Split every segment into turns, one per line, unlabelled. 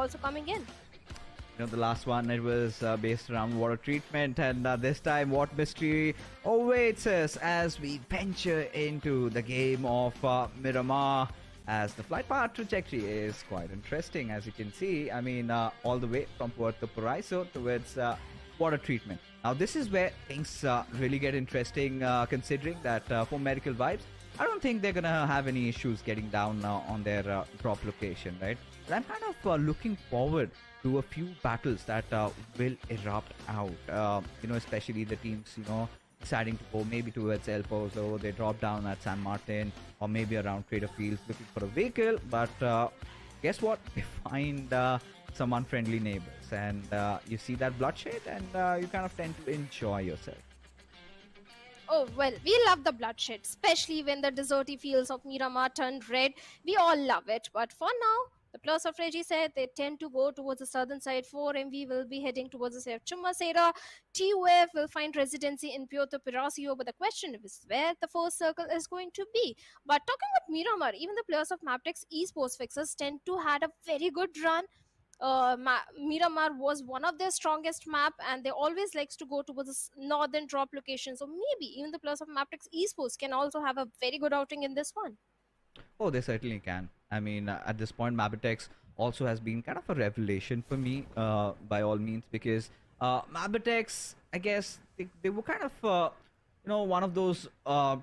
also coming in.
The last one, it was based around water treatment, and this time, what mystery awaits us as we venture into the game of Miramar? As the flight path trajectory is quite interesting, as you can see. I mean, all the way from Puerto Paraiso towards water treatment. Now, this is where things really get interesting, considering that for medical vibes, I don't think they're gonna have any issues getting down on their drop location, right? But I'm kind of looking forward to a few battles that will erupt out. Especially the teams, deciding to go maybe towards El Pozo, they drop down at San Martin, or maybe around Trader Fields looking for a vehicle. But guess what? They find some unfriendly neighbors, and you see that bloodshed, and you kind of tend to enjoy yourself.
Oh, well, we love the bloodshed, especially when the deserty fields of Miramar turn red. We all love it. But for now, the players of Regicide, they tend to go towards the southern side. 4MV will be heading towards the side of Chumasera. TUF will find residency in Puerto Pirasio, but the question is where the first circle is going to be. But talking about Miramar, even the players of Maptex esports fixers tend to had a very good run. Miramar was one of their strongest map, and they always likes to go towards the northern drop location. So maybe even the players of Maptex esports can also have a very good outing in this one.
Oh, they certainly can. I mean, at this point, Mabitex also has been kind of a revelation for me, by all means, because Mabitex, I guess, they were kind of, one of those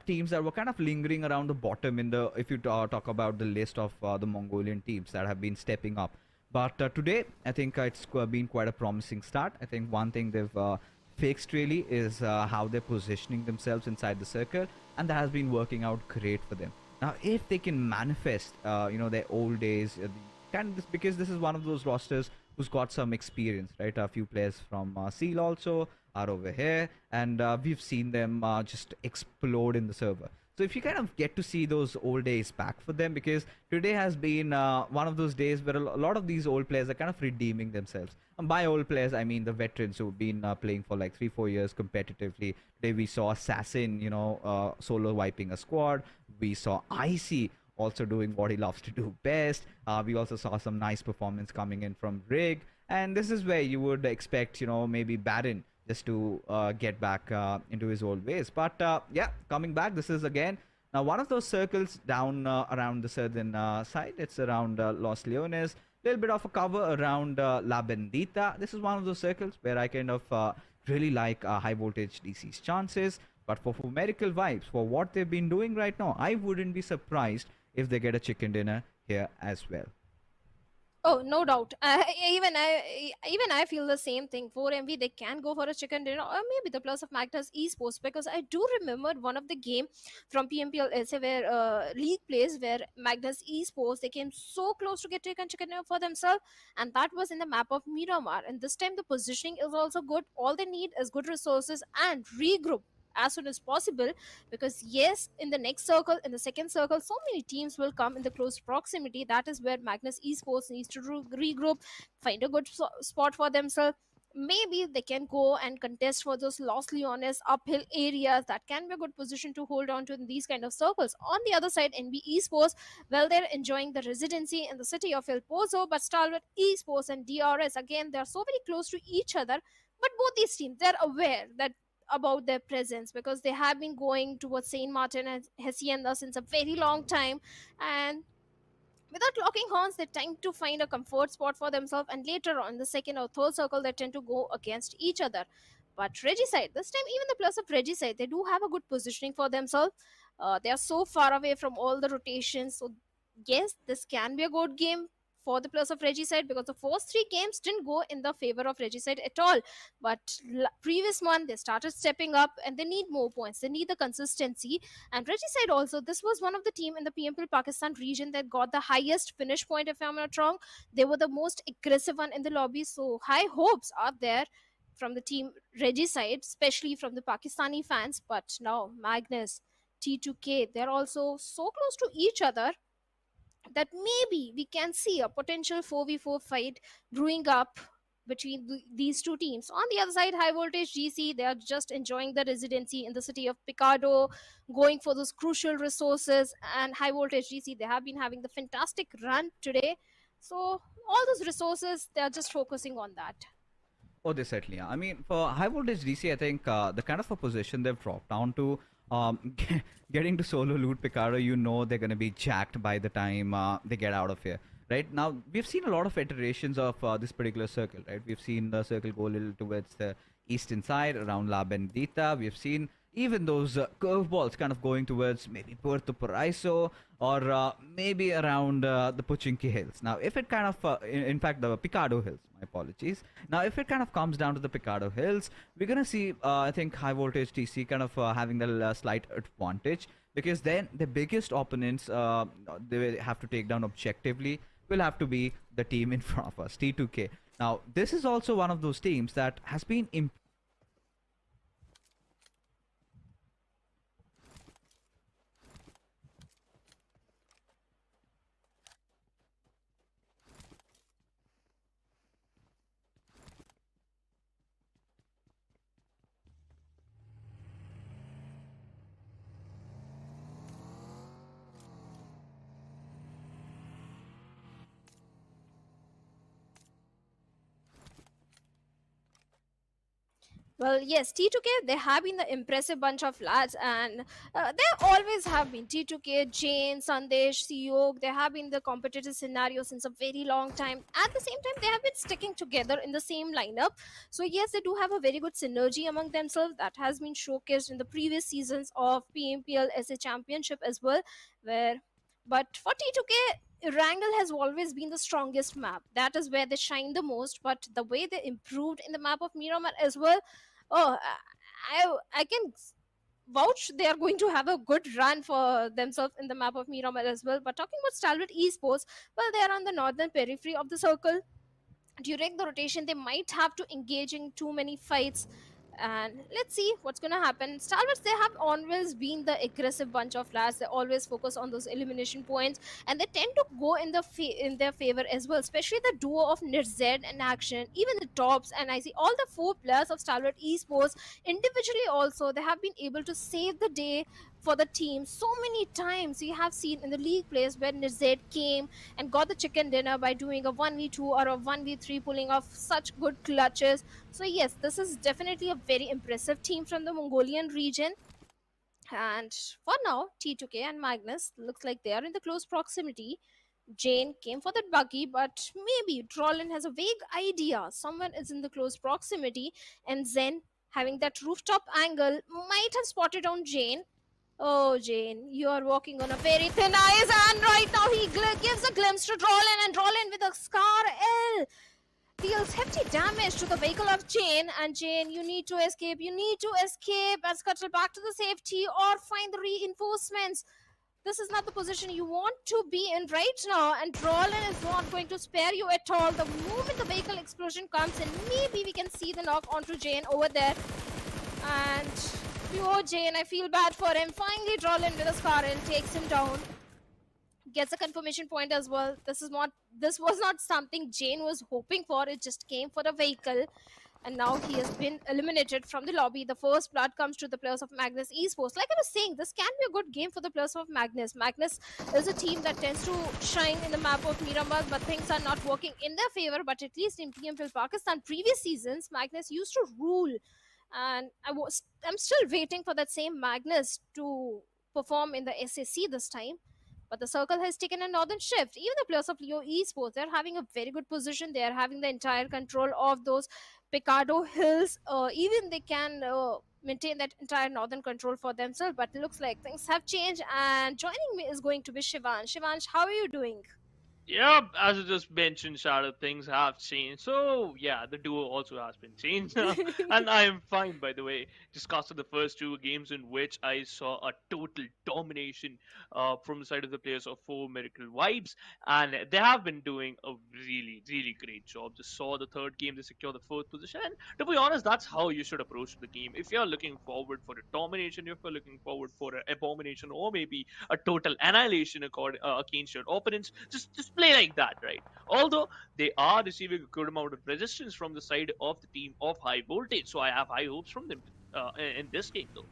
teams that were kind of lingering around the bottom in the, if you talk about the list of the Mongolian teams that have been stepping up. But today, I think it's been quite a promising start. I think one thing they've fixed really is how they're positioning themselves inside the circle, and that has been working out great for them. Now, if they can manifest, their old days, because this is one of those rosters who's got some experience, right? A few players from Seal also are over here, and we've seen them just explode in the server. So if you kind of get to see those old days back for them, because today has been one of those days where a lot of these old players are kind of redeeming themselves. And by old players, I mean the veterans who've been playing for like 3-4 years competitively. Today we saw Assassin, solo wiping a squad. We saw Icy also doing what he loves to do best. We also saw some nice performance coming in from Rig. And this is where you would expect, maybe Baron just to get back into his old ways. But coming back, this is again now one of those circles down around the southern side. It's around Los Leones. Little bit of a cover around La Bendita. This is one of those circles where I kind of really like high voltage DC's chances. But for medical vibes, for what they've been doing right now, I wouldn't be surprised if they get a chicken dinner here as well.
Oh, no doubt. Even I feel the same thing. 4MV, they can go for a chicken dinner, or maybe the plus of Magnus esports, because I do remember one of the game from Pmpl SA where league plays where Magnus esports, they came so close to get chicken dinner for themselves, and that was in the map of Miramar. And this time the positioning is also good. All they need is good resources and regroup as soon as possible, because yes, in the next circle, in the second circle, so many teams will come in the close proximity. That is where Magnus esports needs to regroup, find a good spot for themselves. Maybe they can go and contest for those Los Leones uphill areas. That can be a good position to hold on to in these kind of circles. On the other side, NB esports, well, they're enjoying the residency in the city of El Pozo, but Stalwart esports and DRS, again, they're so very close to each other. But both these teams, they're aware that about their presence, because they have been going towards Saint Martin and Hacienda since a very long time, and without locking horns, they tend to find a comfort spot for themselves, and later on the second or third circle they tend to go against each other. But Regicide, this time even the plus of Regicide, they do have a good positioning for themselves. They are so far away from all the rotations, so yes, this can be a good game for the plus of Regicide, because the first three games didn't go in the favor of Regicide at all. But previous one, they started stepping up, and they need more points. They need the consistency. And Regicide also, this was one of the team in the Pmpl Pakistan region that got the highest finish point, if I'm not wrong. They were the most aggressive one in the lobby, so high hopes are there from the team Regicide, especially from the Pakistani fans. But now Magnus, T2K, they're also so close to each other that maybe we can see a potential 4v4 fight brewing up between these two teams. On the other side, high voltage GC, they are just enjoying the residency in the city of Picado, going for those crucial resources. And high voltage GC, they have been having the fantastic run today. So all those resources, they are just focusing on that.
Oh, they certainly are. I mean, for high voltage DC, I think the kind of a position they've dropped down to, getting to solo loot Picardo, you know they're going to be jacked by the time they get out of here. Right now, we've seen a lot of iterations of this particular circle. Right, we've seen the circle go a little towards the eastern side around La Bendita. We've seen even those curveballs kind of going towards maybe Puerto Paraiso or maybe around the Puchinki Hills. Now, if it kind of, in fact, the Picado Hills, my apologies. Now, if it kind of comes down to the Picado Hills, we're going to see, I think, high voltage TC kind of having the slight advantage because then the biggest opponents they have to take down objectively will have to be the team in front of us, T2K. Now, this is also one of those teams that has been
Well, yes, T2K, they have been the impressive bunch of lads, and they always have been. T2K, Jane, Sandesh, Siyog, they have been the competitive scenario since a very long time. At the same time, they have been sticking together in the same lineup. So, yes, they do have a very good synergy among themselves that has been showcased in the previous seasons of PMPL SA Championship as well, where but for T2K, Wrangle has always been the strongest map. That is where they shine the most. But the way they improved in the map of Miramar as well, oh, I can vouch they are going to have a good run for themselves in the map of Miramar as well. But talking about Stalwart Esports, well, they are on the northern periphery of the circle. During the rotation, they might have to engage in too many fights. And let's see what's going to happen. Stalwarts, they have always been the aggressive bunch of lads. They always focus on those elimination points, and they tend to go in in their favor as well. Especially the duo of Nirzed and Action, even the tops, and I see all the four players of Stalwart Esports individually. Also, they have been able to save the day for the team so many times. We have seen in the league plays where Nirzed came and got the chicken dinner by doing a 1v2 or a 1v3, pulling off such good clutches. So, yes, this is definitely a very impressive team from the Mongolian region. And for now, T2K and Magnus looks like they are in the close proximity. Jane came for that buggy, but maybe Trollin has a vague idea. Someone is in the close proximity, and Zen, having that rooftop angle, might have spotted on Jane. Oh, Jane, you are walking on a very thin ice, and right now he gives a glimpse to Drollin, and Drollin with a Scar L deals hefty damage to the vehicle of Jane. And Jane, you need to escape. You need to escape and scuttle back to the safety or find the reinforcements. This is not the position you want to be in right now, and Drollin is not going to spare you at all. The moment the vehicle explosion comes in, maybe we can see the knock onto Jane over there. And poor Jane, I feel bad for him. Finally, Drollin with a Scar and takes him down. Gets a confirmation point as well. This was not something Jane was hoping for. It just came for the vehicle. And now he has been eliminated from the lobby. The first blood comes to the players of Magnus Esports. Like I was saying, this can be a good game for the players of Magnus. Magnus is a team that tends to shine in the map of Miramar, but things are not working in their favor. But at least in PMPL Pakistan, previous seasons, Magnus used to rule. And I'm still waiting for that same Magnus to perform in the SAC this time. But the circle has taken a northern shift. Even the players of Leo Esports, they're having a very good position. They're having the entire control of those Picado Hills. Even they can maintain that entire northern control for themselves. But it looks like things have changed. And joining me is going to be Shivansh. Shivansh, how are you doing?
Yeah, as I just mentioned, Shadow, things have changed. So, yeah, the duo also has been changed. And I am fine, by the way. Just after the first two games in which I saw a total domination from the side of the players of Four Miracle Vibes. And they have been doing a really, really great job. Just saw the third game, they secure the fourth position. And to be honest, that's how you should approach the game. If you're looking forward for a domination, if you're looking forward for an abomination, or maybe a total annihilation against your opponents, just play like that, right? Although they are receiving a good amount of resistance from the side of the team of high voltage, so I have high hopes from them in this game, though.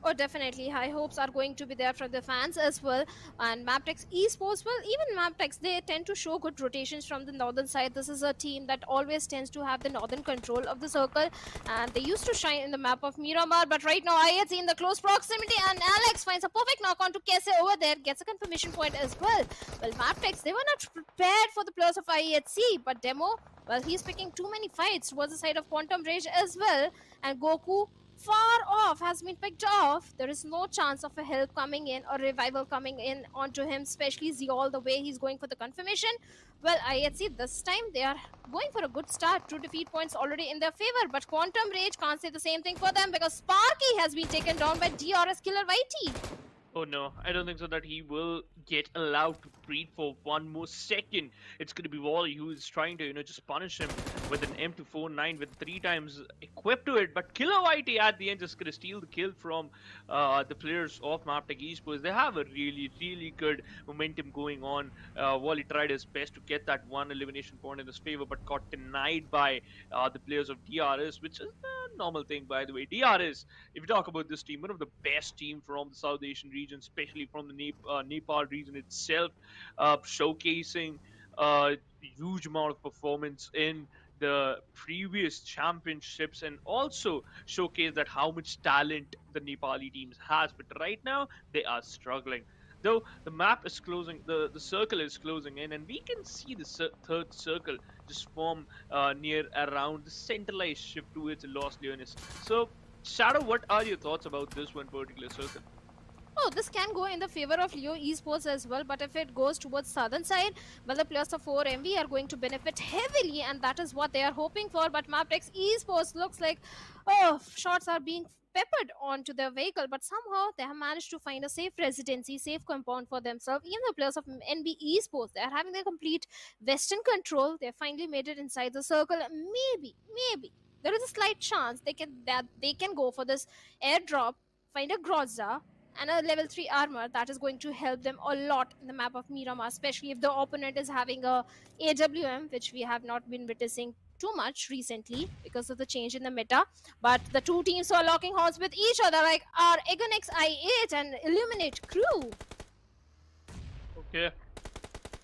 Oh, definitely. High hopes are going to be there from the fans as well. And Maptex Esports, well, even Maptex, they tend to show good rotations from the northern side. This is a team that always tends to have the northern control of the circle. And they used to shine in the map of Miramar. But right now, IHC in the close proximity. And Alex finds a perfect knock on to Kese over there. Gets a confirmation point as well. Well, Maptex, they were not prepared for the players of IHC. But Demo, well, he's picking too many fights towards the side of Quantum Rage as well. And Goku far off has been picked off. There is no chance of a help coming in or revival coming in onto him, especially Zeol, the way he's going for the confirmation. Well, IHC this time they are going for a good start. 2 defeat points already in their favor, but Quantum Rage can't say the same thing for them because Sparky has been taken down by DRS Killer Whitey.
Oh no, I don't think so that he will get allowed to breathe for one more second. It's going to be Wally who is trying to, just punish him with an M249 with 3 times equipped to it. But Killer Whitey at the end just going to steal the kill from the players of Maptech Esports. They have a really, really good momentum going on. Wally tried his best to get that one elimination point in his favor, but got denied by the players of DRS, which is a normal thing, by the way. DRS, if you talk about this team, one of the best team from the South Asian region, especially from the Nepal region itself, showcasing a huge amount of performance in the previous championships and also showcase that how much talent the Nepali teams has. But right now they are struggling. Though the map is closing, the circle is closing in, and we can see the third circle just form near around the centralized shift towards Los Leones. So, Shadow, what are your thoughts about this one particular circle?
Oh, this can go in the favor of Leo Esports as well, but if it goes towards southern side, well, the players of 4MV are going to benefit heavily, and that is what they are hoping for. But Maptex Esports looks like, oh, shots are being peppered onto their vehicle, but somehow they have managed to find a safe residency, safe compound for themselves. Even the players of NB Esports, they are having the complete western control. They finally made it inside the circle. Maybe there is a slight chance they can go for this airdrop, find a Groza and a level 3 armor that is going to help them a lot in the map of Miramar, especially if the opponent is having a AWM, which we have not been witnessing too much recently because of the change in the meta. But the two teams are locking horns with each other, like our Egonix I8 and Illuminate crew.
Okay.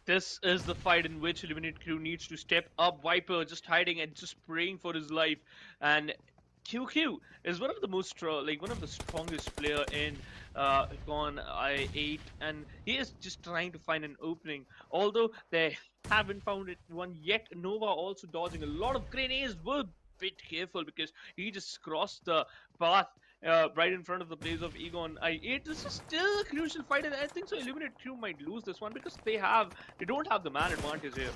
This is the fight in which Eliminate Crew needs to step up. Viper just hiding and just praying for his life. And QQ is one of the most one of the strongest player in Gone I8, and he is just trying to find an opening. Although they haven't found it one yet. Nova also dodging a lot of grenades. Were a bit careful because he just crossed the path right in front of the place of Egon I8. This is still a crucial fight, and I think so. Eliminate Crew might lose this one because they don't have the man advantage here.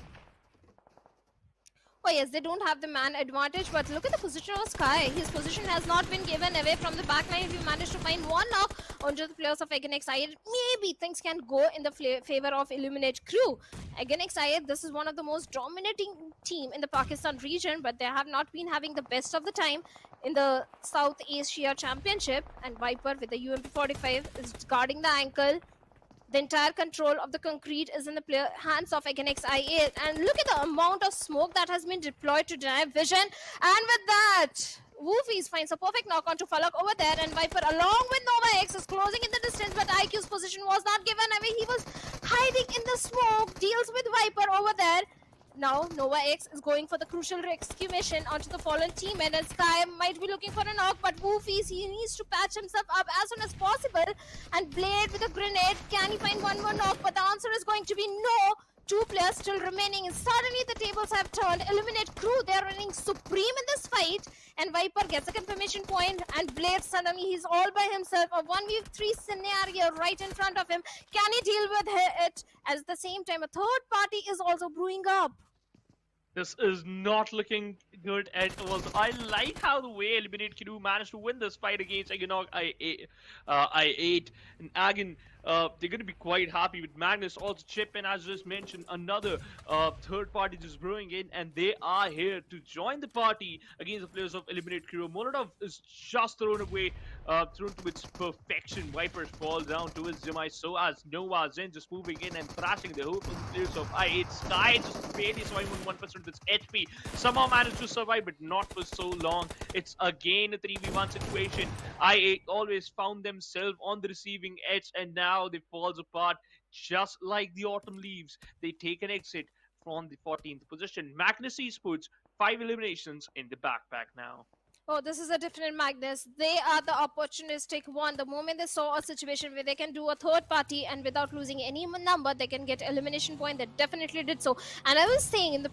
Oh yes, they don't have the man advantage, but look at the position of Sky. His position has not been given away from the backline. If you manage to find one knock onto the players of Egonix I8, maybe things can go in the favor of Illuminate Crew. Egonix I8, this is one of the most dominating team in the Pakistan region, but they have not been having the best of the time in the South Asia Championship. And Viper with the UMP45 is guarding the ankle. The entire control of the concrete is in the hands of Egonix I8. And look at the amount of smoke that has been deployed to deny vision. And with that, Woofies finds a perfect knock onto Falak over there. And Viper, along with Nova X, is closing in the distance. But IQ's position was not given away. He was hiding in the smoke. Deals with Viper over there. Now, Nova X is going for the crucial rescue mission onto the fallen teammate, and Sky might be looking for a knock, but Woofies, he needs to patch himself up as soon as possible. And Blade with a grenade, can he find one more knock? But the answer is going to be no. 2 players still remaining, and suddenly the tables have turned. Eliminate Crew, they're running supreme in this fight, and Viper gets a confirmation point, and Blade suddenly, he's all by himself. A 1v3 scenario right in front of him. Can he deal with it? At the same time, a third party is also brewing up.
This is not looking good at all. So I like how the way Eliminate Crew managed to win this fight against Aginok I8. And Agin they're going to be quite happy with Magnus. Also, chip in, as just mentioned, another third party just brewing in, and they are here to join the party against the players of Eliminate Kiro. Molotov is just thrown away, thrown to its perfection. Vipers fall down to his demise, so as Nova Zen just moving in and thrashing the hope of the players of I8. Sky just barely surviving on 1% of its HP. Somehow managed to survive, but not for so long. It's again a 3v1 situation. I8 always found themselves on the receiving edge, and now they falls apart just like the autumn leaves. They take an exit from the 14th position. Magnus Esports, 5 eliminations in the backpack now.
Oh, this is a different Magnus. They are the opportunistic one. The moment they saw a situation where they can do a third party and without losing any number, they can get elimination point. They definitely did so. And I was saying in the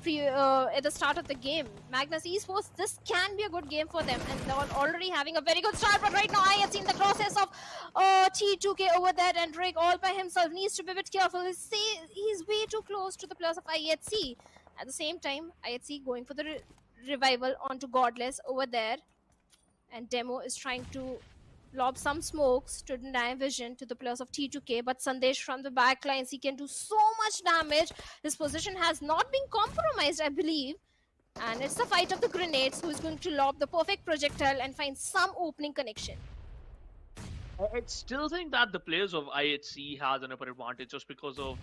at the start of the game, Magnus Esports, this can be a good game for them, and they're already having a very good start. But right now, I have seen the process of T2K over there, and Drake all by himself needs to be a bit careful. He's way too close to the players of IHC. At the same time, IHC going for the revival onto Godless over there, and Demo is trying to lob some smokes to deny vision to the players of T2K, but Sandesh from the back lines, he can do so much damage. His position has not been compromised, I believe, and it's the fight of the grenades who is going to lob the perfect projectile and find some opening connection.
I still think that the players of IHC has an upper advantage just because of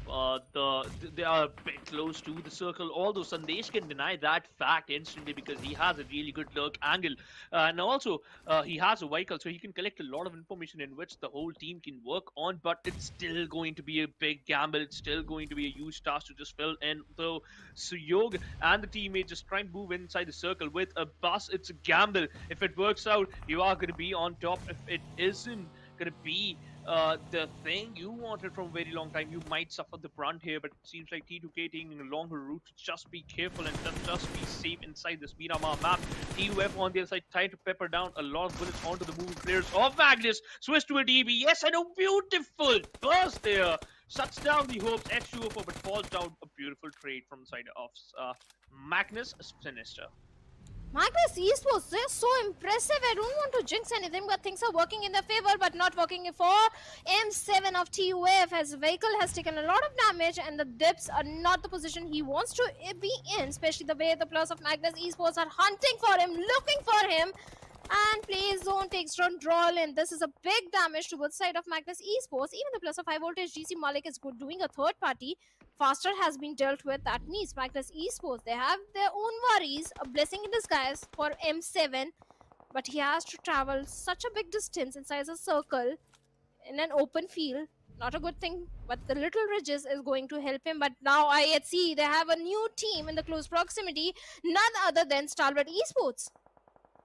they are a bit close to the circle. Although Sandesh can deny that fact instantly because he has a really good lurk angle, and also he has a vehicle, so he can collect a lot of information in which the whole team can work on. But it's still going to be a big gamble. It's still going to be a huge task to just fill in. Though Suyog and the teammate just try and move inside the circle with a bus. It's a gamble. If it works out, you are going to be on top. If it isn't going to be the thing you wanted from a very long time, you might suffer the brunt here, but it seems like T2K taking a longer route. Just be careful and just be safe inside this Miramar map. TUF on the other side trying to pepper down a lot of bullets onto the moving players of Magnus. Switch to a DB, yes, and a beautiful burst there. Shuts down the hopes, H2O4, but falls down. A beautiful trade from the side of Magnus Sinister.
Magnus Esports, they're so impressive. I don't want to jinx anything, but things are working in their favor, but not working for M7 of TUF, as vehicle has taken a lot of damage, and the dips are not the position he wants to be in, especially the way the players of Magnus Esports are hunting for him, looking for him, and play zone takes down draw, and this is a big damage to both side of Magnus Esports. Even the players of high voltage GC Malik is good doing a third party. Faster has been dealt with. That means Magnus Esports, they have their own worries, a blessing in disguise for M7, but he has to travel such a big distance inside a circle in an open field. Not a good thing, but the little ridges is going to help him. But now IHC, they have a new team in the close proximity, none other than Stalwart Esports.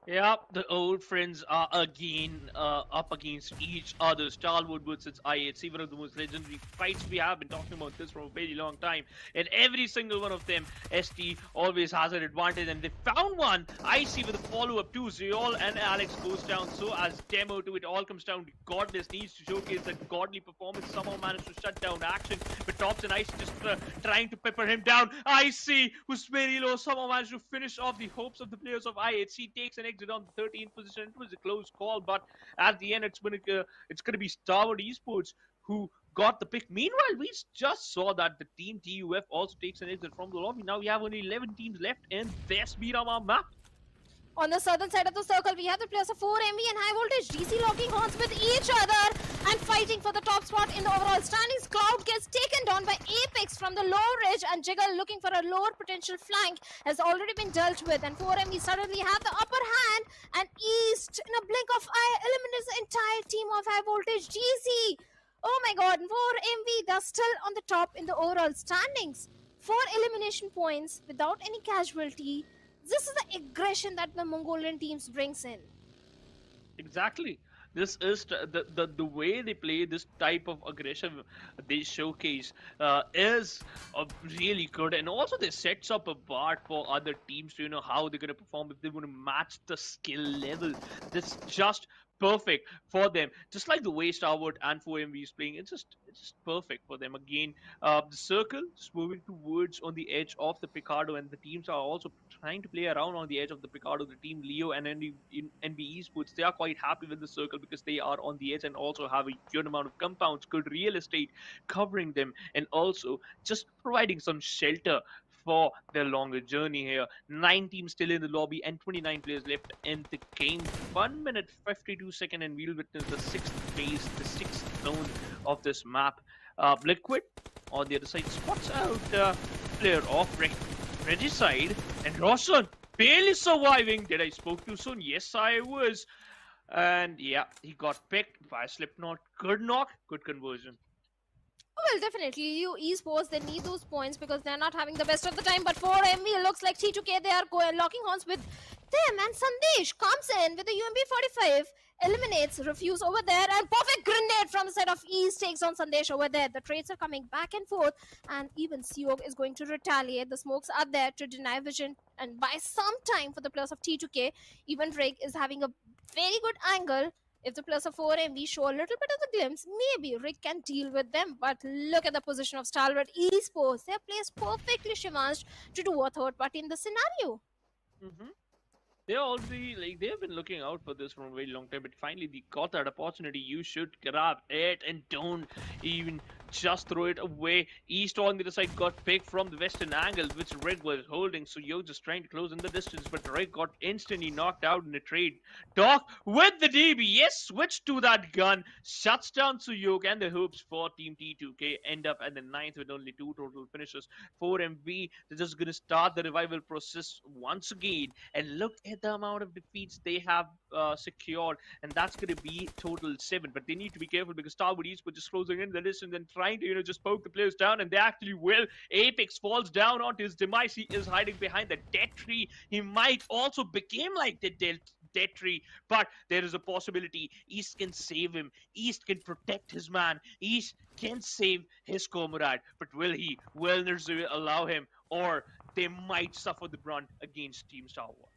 Yep, the old friends are again up against each other. Starwood versus IHC, one of the most legendary fights we have been talking about this for a very long time. And every single one of them, ST always has an advantage, and they found one. IC with a follow-up too. Zeol and Alex goes down. So as Demo to it all comes down to Godless needs to showcase that godly performance. Somehow managed to shut down action, but Tops and IC just trying to pepper him down. IC was very low. Somehow managed to finish off the hopes of the players of IHC. Takes an exit on the 13th position. It was a close call, but at the end, it's going to be Starwood Esports who got the pick. Meanwhile, we just saw that the team TUF also takes an exit from the lobby. Now we have only 11 teams left in this Miramar map.
On the southern side of the circle, we have the players of 4MV and high voltage GC locking horns with each other and fighting for the top spot in the overall standings. Cloud gets taken down by Apex from the low ridge, and Jiggle looking for a lower potential flank has already been dealt with, and 4MV suddenly have the upper hand, and East in a blink of eye eliminates the entire team of high voltage GC. Oh my god, 4MV, they're still on the top in the overall standings. 4 elimination points without any casualty. This is the aggression that the Mongolian teams brings in.
Exactly. This is the way they play this type of aggression they showcase is really good, and also they sets up a bar for other teams to how they're going to perform if they want to match the skill level. This just perfect for them. Just like the way Starboard and 4MV is playing, it's just perfect for them. Again, the circle is moving towards on the edge of the Picardo, and the teams are also trying to play around on the edge of the Picardo. The team Leo and NB Esports, they are quite happy with the circle because they are on the edge and also have a good amount of compounds, good real estate covering them, and also just providing some shelter for their longer journey here. 9 teams still in the lobby and 29 players left in the game. 1 minute 52 seconds, and we'll witness the sixth phase, the sixth zone of this map. Liquid on the other side spots out player of Regicide, and Rosson barely surviving. Did I spoke too soon? Yes, I was. And yeah, he got picked by Slipknot. Good knock, good conversion.
Well, definitely, you esports, they need those points because they're not having the best of the time. But for MV, it looks like T2K, they are locking horns with them. And Sandesh comes in with the UMP 45, eliminates Refuse over there, and perfect grenade from the side of East takes on Sandesh over there. The trades are coming back and forth, and even Siog is going to retaliate. The smokes are there to deny vision, and by some time for the players of T2K, even Drake is having a very good angle. If the plus of 4 MV show a little bit of the glimpse, maybe Rick can deal with them. But look at the position of Stalwart Esports. They're placed perfectly, Shivansh, to do a third party in the scenario.
Mm-hmm. They're already like they have been looking out for this for a very long time, but finally they got that opportunity. You should grab it and don't even just throw it away. East on the other side got picked from the western angle, which Red was holding. So you're just trying to close in the distance, but Red got instantly knocked out in a trade. Doc with the DBS switch to that gun, shuts down Suyok, and the hopes for Team T2K end up at the ninth with only 2 total finishes. 4MV, they're just gonna start the revival process once again, and look at the amount of defeats they have secured, and that's going to be total 7. But they need to be careful because Starwood East were just closing in the distance and trying to just poke the players down, and they actually will. Apex falls down onto his demise. He is hiding behind the dead tree. He might also become like the dead tree, but there is a possibility East can save him. East can protect his man. East can save his comrade, but will he? Will Nerzu allow him, or they might suffer the brunt against Team Star Wars?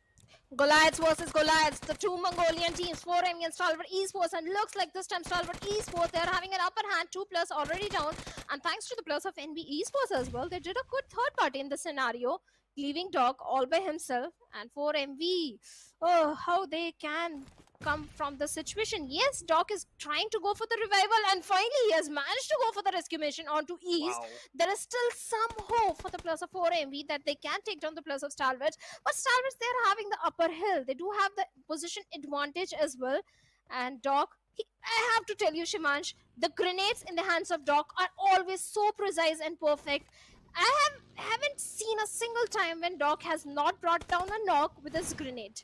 Goliaths versus Goliaths, the two Mongolian teams, 4ME and Stalwart Esports, and looks like this time Stalwart Esports, they're having an upper hand, 2 plus already down, and thanks to the plus of NB Esports as well, they did a good third party in the scenario, leaving Doc all by himself, and 4MV, oh, how they can come from the situation. Yes, Doc is trying to go for the revival, and finally he has managed to go for the rescue mission onto East.
Wow.
There is still some hope for the plus of 4MV that they can take down the plus of Stalwart, but Stalwarts, they're having the upper hill. They do have the position advantage as well. And Doc, I have to tell you, Shimansh, the grenades in the hands of Doc are always so precise and perfect. Haven't seen a single time when Doc has not brought down a knock with his grenade.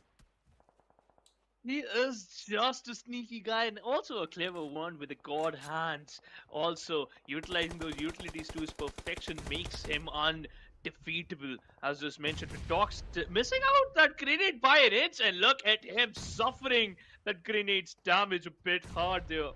He is just a sneaky guy and also a clever one with the god hands. Also, utilizing those utilities to his perfection makes him undefeatable. As just mentioned, Doc's missing out that grenade by an inch, and look at him suffering that grenade's damage a bit hard there.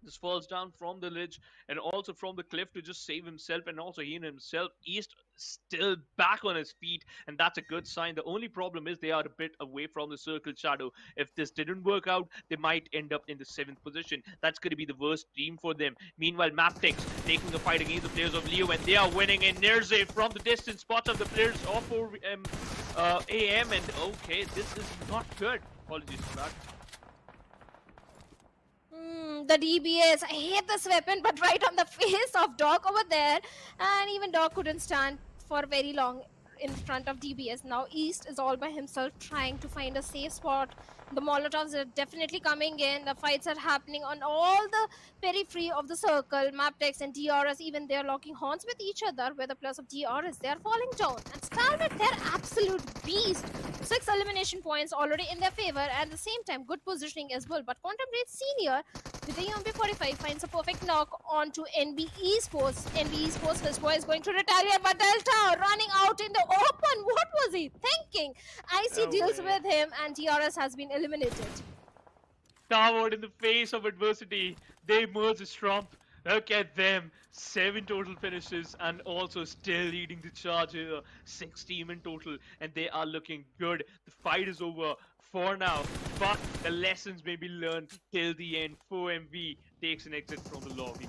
Just falls down from the ledge and also from the cliff to just save himself, and also he and himself. East still back on his feet, and that's a good sign. The only problem is they are a bit away from the circle shadow. If this didn't work out, they might end up in the 7th position. That's going to be the worst team for them. Meanwhile, Maptex taking the fight against the players of Leo, and they are winning. And Nerze from the distance spots of the players of 4 AM, and okay, this is not good. Apologies for that.
The DBS, I hate this weapon, but right on the face of Doc over there, and even Doc couldn't stand for very long in front of DBS. Now East is all by himself trying to find a safe spot. The Molotovs are definitely coming in. The fights are happening on all the periphery of the circle. Maptex and DRS, even they're locking horns with each other, where the plus of DRS, they're falling down. And Stalwart, they're absolute beast. 6 elimination points already in their favor, and at the same time, good positioning as well. But Contemplate Senior, with the UMP 45, finds a perfect knock onto NB Esports. NB Esports, his boy is going to retaliate, but Delta running out in the open. What was he thinking? IC deals with him, and DRS has been eliminated.
Starward in the face of adversity, they emerge as Trump. Look at them. 7 total finishes and also still leading the charge here. 6 team in total and they are looking good. The fight is over for now, but the lessons may be learned till the end. 4MV takes an exit from the lobby.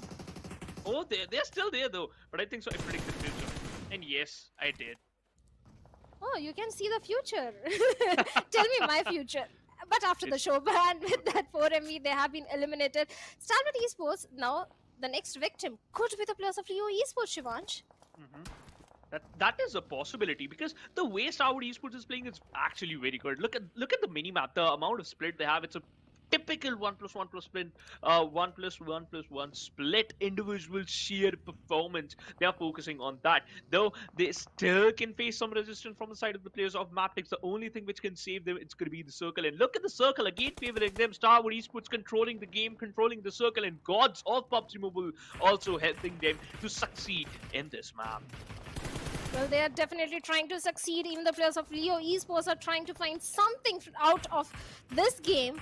Oh, they're still there though, but I think so. I predicted future. And yes, I did.
Oh, you can see the future. Tell me my future. But after the
It's
show ban with that 4MV, they have been eliminated. Stalwart Esports, now the next victim could be the players of Leo Esports, Shivansh.
Mhm. That is a possibility because the way Star Wars Esports is playing is actually very good. Look at the mini map, the amount of split they have. It's a typical 1+1 plus split, 1+1 plus 1 split individual sheer performance. They are focusing on that, though they still can face some resistance from the side of the players of Maptix. The only thing which can save them, it's going to be the circle. And look at the circle again favoring them. Star Wars Esports controlling the game, controlling the circle, and gods of PUBG Mobile also helping them to succeed in this map.
Well, they are definitely trying to succeed. Even the players of Leo Esports are trying to find something out of this game.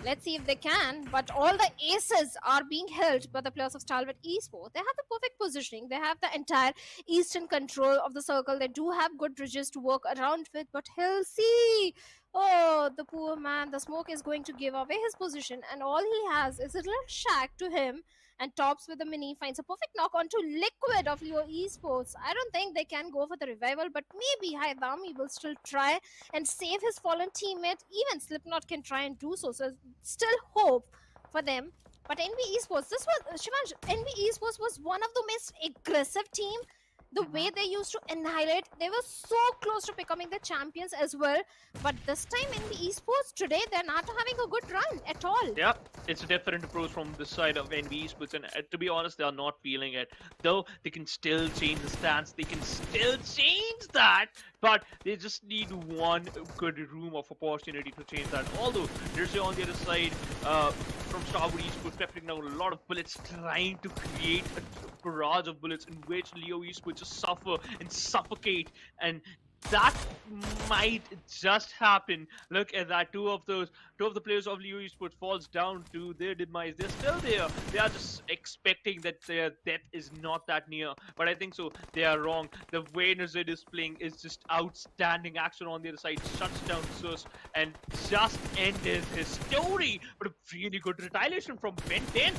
Let's see if they can. But all the aces are being held by the players of Stalwart Esports. They have the perfect positioning. They have the entire eastern control of the circle. They do have good bridges to work around with. But he'll see. Oh, the poor man. The smoke is going to give away his position. And all he has is a little shack to him. And tops with the mini finds a perfect knock onto Liquid of Leo Esports. I don't think they can go for the revival, but maybe Haidami will still try and save his fallen teammate. Even Slipknot can try and do so. So still hope for them. But NB Esports, this was Shivansh, NB Esports was one of the most aggressive team. The way they used to annihilate, they were so close to becoming the champions as well. But this time NB Esports today, they're not having a good run at all.
Yeah, it's a different approach from the side of NB Esports, and to be honest, they are not feeling it. Though they can still change the stance, they can still change that, but they just need one good room of opportunity to change that. Although there's on the other side, from Star Wars Esports, peppering down a lot of bullets, trying to create a barrage of bullets in which Leo Esports just suffer and suffocate, and that might just happen. Look at that. Two of the players of Leo Esports falls down to their demise. They're still there. They are just expecting that their death is not that near. But I think so. They are wrong. The way Nazid is playing is just outstanding. Action on the other side shuts down Sus and just ended his story. But a really good retaliation from Ben 10.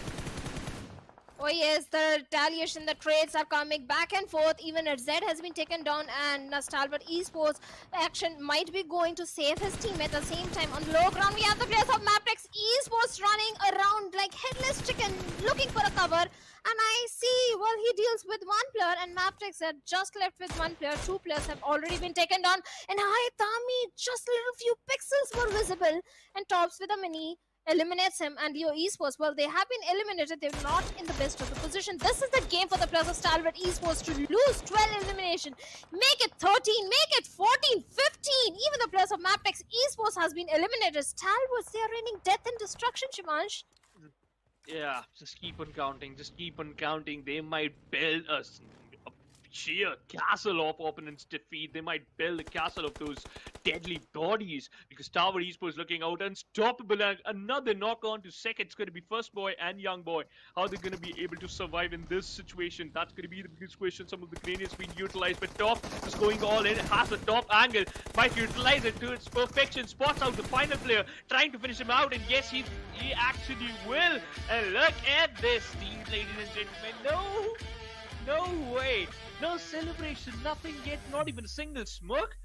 Oh yes, the retaliation, the trades are coming back and forth. Even as Z has been taken down, and Stalwart Esports action might be going to save his team at the same time. On low ground, we have the players of Maptex Esports running around like headless chicken, looking for a cover. And I see, well, he deals with one player, and Maptex are just left with one player. Two players have already been taken down, and Haitami, just a little few pixels were visible, and tops with a mini eliminates him. And Leo Esports, well, they have been eliminated. They're not in the best of the position. This is the game for the players of Stalwart Esports to lose 12 elimination. Make it 13, make it 14, 15. Even the players of Maptex Esports has been eliminated. Stalwarts, they are raining death and destruction, Shivansh.
Yeah, just keep on counting. Just keep on counting. They might build a sheer castle of opponents' defeat. They might build a castle of those deadly bodies because Tower Esports looking out unstoppable. And another knock on to second. It's going to be First Boy and Young Boy. How they're going to be able to survive in this situation? That's going to be the biggest question. Some of the grenades being utilized, but Top is going all in. Has the top angle. Might utilize it to its perfection. Spots out the final player, trying to finish him out. And yes, he actually will. And look at this, ladies and gentlemen. No way. No celebration, nothing yet, not even a single smirk.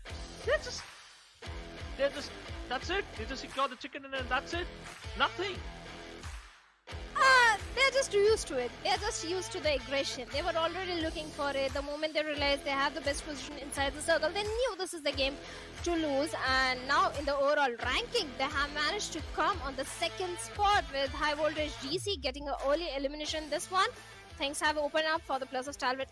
They're just, that's it. They just got the chicken and then that's it. Nothing.
They're just used to it. They're just used to the aggression. They were already looking for it. The moment they realized they have the best position inside the circle, they knew this is the game to lose. And now in the overall ranking, they have managed to come on the second spot with High Voltage GC getting an early elimination. This one, things have opened up for the players of Stalwart